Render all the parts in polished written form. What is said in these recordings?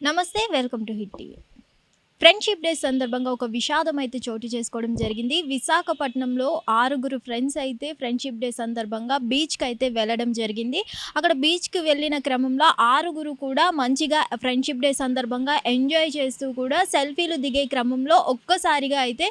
నమస్తే, welcome to hit TV. Friendship day సందర్భంగా ఒక విషాదం అయితే చోటు చేసుకోవడం జరిగింది. విశాఖపట్నంలో 6 ఫ్రెండ్స్ అయితే ఫ్రెండ్షిప్ డే సందర్భంగా బీచ్కి అయితే వెళ్ళడం జరిగింది. అక్కడ బీచ్కి వెళ్ళిన క్రమంలో 6 కూడా మంచిగా ఫ్రెండ్షిప్ డే సందర్భంగా ఎంజాయ్ చేస్తూ కూడా సెల్ఫీలు దిగే క్రమంలో ఒక్కసారిగా అయితే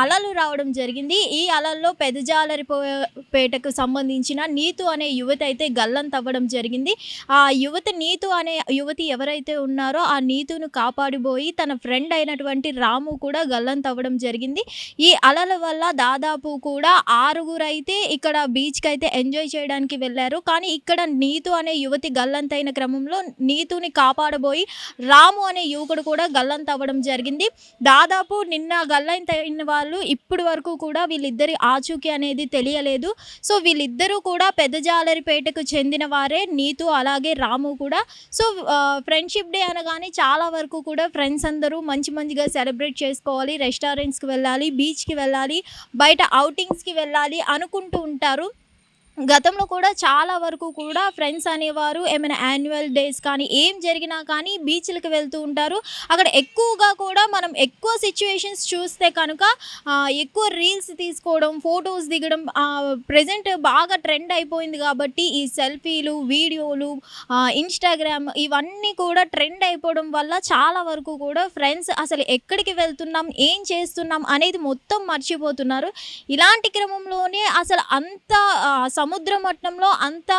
అలలు రావడం జరిగింది. ఈ అలల్లో పెదజాలరిపేటకు సంబంధించిన నీతు అనే యువతి అయితే గల్లంతవ్వడం జరిగింది. ఆ యువతి నీతు అనే యువతి ఎవరైతే ఉన్నారో ఆ నీతును కాపాడిపోయి తన ఫ్రెండ్ అయినటువంటి రాము కూడా గల్లంతవ్వడం జరిగింది. ఈ అలల వల్ల దాదాపు కూడా 6 అయితే ఇక్కడ బీచ్కి అయితే ఎంజాయ్ చేయడానికి వెళ్ళారు. కానీ ఇక్కడ నీతు అనే యువతి గల్లంతైన క్రమంలో నీతుని కాపాడబోయి రాము అనే యువకుడు కూడా గల్లంతవ్వడం జరిగింది. దాదాపు నిన్న గల్లంతైన వాళ్ళు ఇప్పటి వరకు కూడా వీళ్ళిద్దరి ఆచూకీ అనేది తెలియలేదు. సో వీళ్ళిద్దరూ కూడా పెద్దజాలరిపేటకు చెందిన వారే, నీతు అలాగే రాము కూడా. సో ఫ్రెండ్షిప్ డే అనగానే చాలా వరకు కూడా ఫ్రెండ్స్ అందరూ మంచిగా సెలబ్రేట్ చేసుకోవాలి, రెస్టారెంట్స్కి వెళ్ళాలి, బీచ్కి వెళ్ళాలి, బయట అవుటింగ్స్కి వెళ్ళాలి అనుకుంటూ ఉంటారు. గతంలో కూడా చాలా వరకు కూడా ఫ్రెండ్స్ అనేవారు ఏమైనా యాన్యువల్ డేస్ కానీ ఏం జరిగినా కానీ బీచ్లకు వెళ్తూ ఉంటారు. అక్కడ ఎక్కువగా కూడా మనం ఎక్కువ సిచ్యువేషన్స్ చూస్తే కనుక ఎక్కువ రీల్స్ తీసుకోవడం, ఫొటోస్ దిగడం ప్రజెంట్ బాగా ట్రెండ్ అయిపోయింది. కాబట్టి ఈ సెల్ఫీలు, వీడియోలు, ఇన్స్టాగ్రామ్ ఇవన్నీ కూడా ట్రెండ్ అయిపోవడం వల్ల చాలా వరకు కూడా ఫ్రెండ్స్ అసలు ఎక్కడికి వెళ్తున్నాం, ఏం చేస్తున్నాం అనేది మొత్తం మర్చిపోతున్నారు. ఇలాంటి క్రమంలోనే అసలు అంత సముద్ర మట్టంలో అంత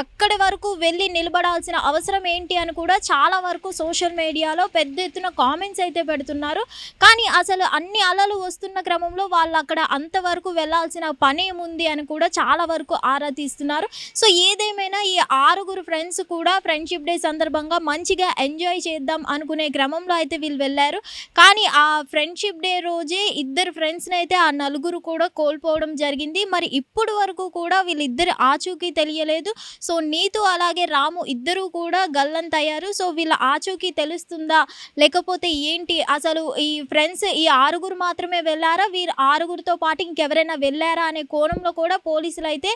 అక్కడి వరకు వెళ్ళి నిలబడాల్సిన అవసరం ఏంటి అని కూడా చాలా వరకు సోషల్ మీడియాలో పెద్ద ఎత్తున కామెంట్స్ అయితే పెడుతున్నారు. కానీ అసలు అన్ని అలలు వస్తున్న క్రమంలో వాళ్ళు అక్కడ అంతవరకు వెళ్ళాల్సిన పని ఏముంది అని కూడా చాలా వరకు ఆరా తీస్తున్నారు. సో ఏదేమైనా ఈ 6 ఫ్రెండ్స్ కూడా ఫ్రెండ్షిప్ డే సందర్భంగా మంచిగా ఎంజాయ్ చేద్దాం అనుకునే క్రమంలో అయితే వీళ్ళు వెళ్ళారు. కానీ ఆ ఫ్రెండ్షిప్ డే రోజే 2 ఫ్రెండ్స్ని అయితే ఆ 4 కూడా కోల్పోవడం జరిగింది. మరి ఇప్పుడు వరకు కూడా వీళ్ళిద్దరు ఆచూకీ తెలియలేదు. సో నీతు అలాగే రాము ఇద్దరు కూడా గల్లంతయ్యారు. సో వీళ్ళ ఆచూకీ తెలుస్తుందా లేకపోతే ఏంటి, అసలు ఈ ఫ్రెండ్స్ ఈ 6 మాత్రమే వెళ్ళారా, వీరు 6తో పాటు ఇంకెవరైనా వెళ్ళారా అనే కోణంలో కూడా పోలీసులు అయితే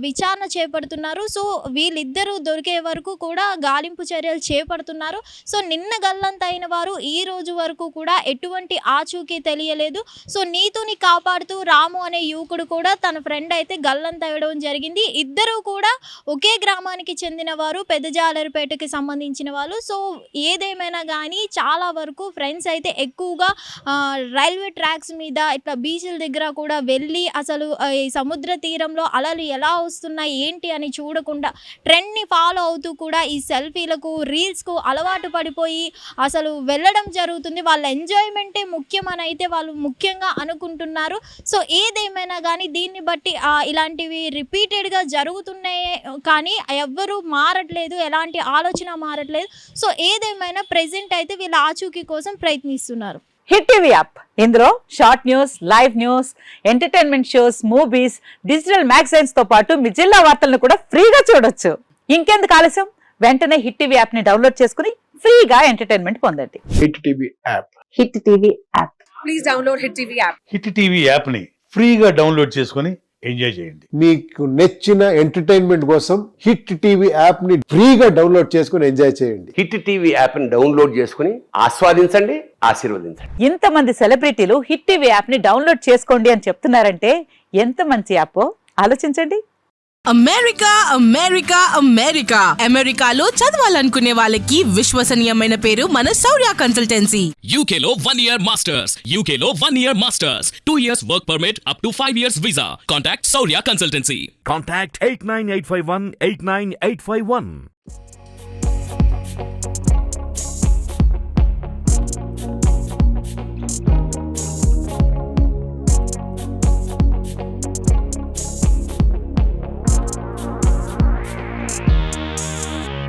విచారణ చేపడుతున్నారు. సో వీళ్ళిద్దరూ దొరికే వరకు కూడా గాలింపు చర్యలు చేపడుతున్నారు. సో నిన్న గల్లంతైన వారు ఈ రోజు వరకు కూడా ఎటువంటి ఆచూకీ తెలియలేదు. సో నీతుని కాపాడుతూ రాము అనే యువకుడు కూడా తన ఫ్రెండ్ అయితే గల్లంతవ్వడం జరిగింది. ఇద్దరు కూడా ఒకే గ్రామానికి చెందిన వారు, పెద్దజాలరిపేటకి సంబంధించిన వాళ్ళు. సో ఏదేమైనా కానీ చాలా వరకు ఫ్రెండ్స్ అయితే ఎక్కువగా రైల్వే ట్రాక్స్ మీద ఇట్లా బీచ్ల దగ్గర కూడా వెళ్ళి అసలు ఈ సముద్ర తీరంలో అలలు ఎలా వస్తున్నాయి ఏంటి అని చూడకుండా ట్రెండ్ని ఫాలో అవుతూ కూడా ఈ సెల్ఫీలకు, రీల్స్కు అలవాటు పడిపోయి అసలు వెళ్ళడం జరుగుతుంది. వాళ్ళ ఎంజాయ్మెంటే ముఖ్యమని అయితే వాళ్ళు ముఖ్యంగా అనుకుంటున్నారు. సో ఏదేమైనా కానీ దీన్ని బట్టి ఇలాంటివి రిపీటెడ్గా జరుగుతున్నాయి కానీ ఎవ్వరూ మారట్లేదు, ఎలాంటి ఆలోచన మారట్లేదు. సో ఏదేమైనా ప్రెజెంట్ అయితే వీళ్ళ ఆచూకీ కోసం ప్రయత్నిస్తున్నారు. హిట్ టీవీ యాప్, ఇందులో short news, live news, entertainment shows, movies, digital magazines తో పాటు మీ జిల్లా వార్తలను కూడా ఫ్రీగా చూడొచ్చు. ఇంకెందుకు ఆలస్యం, వెంటనే హిట్ టీవీ యాప్ ని డౌన్లోడ్ చేసుకుని ఫ్రీగా ఎంటర్టైన్మెంట్ పొందండి. Hit TV app, hit TV app, please download hit TV app. Hit TV app ని ఫ్రీగా డౌన్లోడ్ చేసుకుని ఎంజాయ్ చేయండి. మీకు నచ్చిన ఎంటర్టైన్మెంట్ కోసం హిట్ టీవీ యాప్ ని ఫ్రీగా డౌన్లోడ్ చేసుకుని ఎంజాయ్ చేయండి. హిట్ టీవీ యాప్ ని డౌన్లోడ్ చేసుకుని ఆస్వాదించండి, ఆశీర్వదించండి. ఇంతమంది సెలబ్రిటీలు హిట్ టీవీ యాప్ ని డౌన్లోడ్ చేసుకోండి అని చెప్తున్నారంటే ఎంత మంచి యాప్ ఆలోచించండి. అమెరికా అమెరికా అమెరికా అమెరికాలో చదవాలనుకునే వాళ్ళకి విశ్వసనీయమైన పేరు మన శౌర్య కన్సల్టెన్సీ. UK లో 1 year masters, UK లో 1 year masters, 2 years work permit up to 5 years visa. Contact Saurya Consultancy. Contact 89851 89851.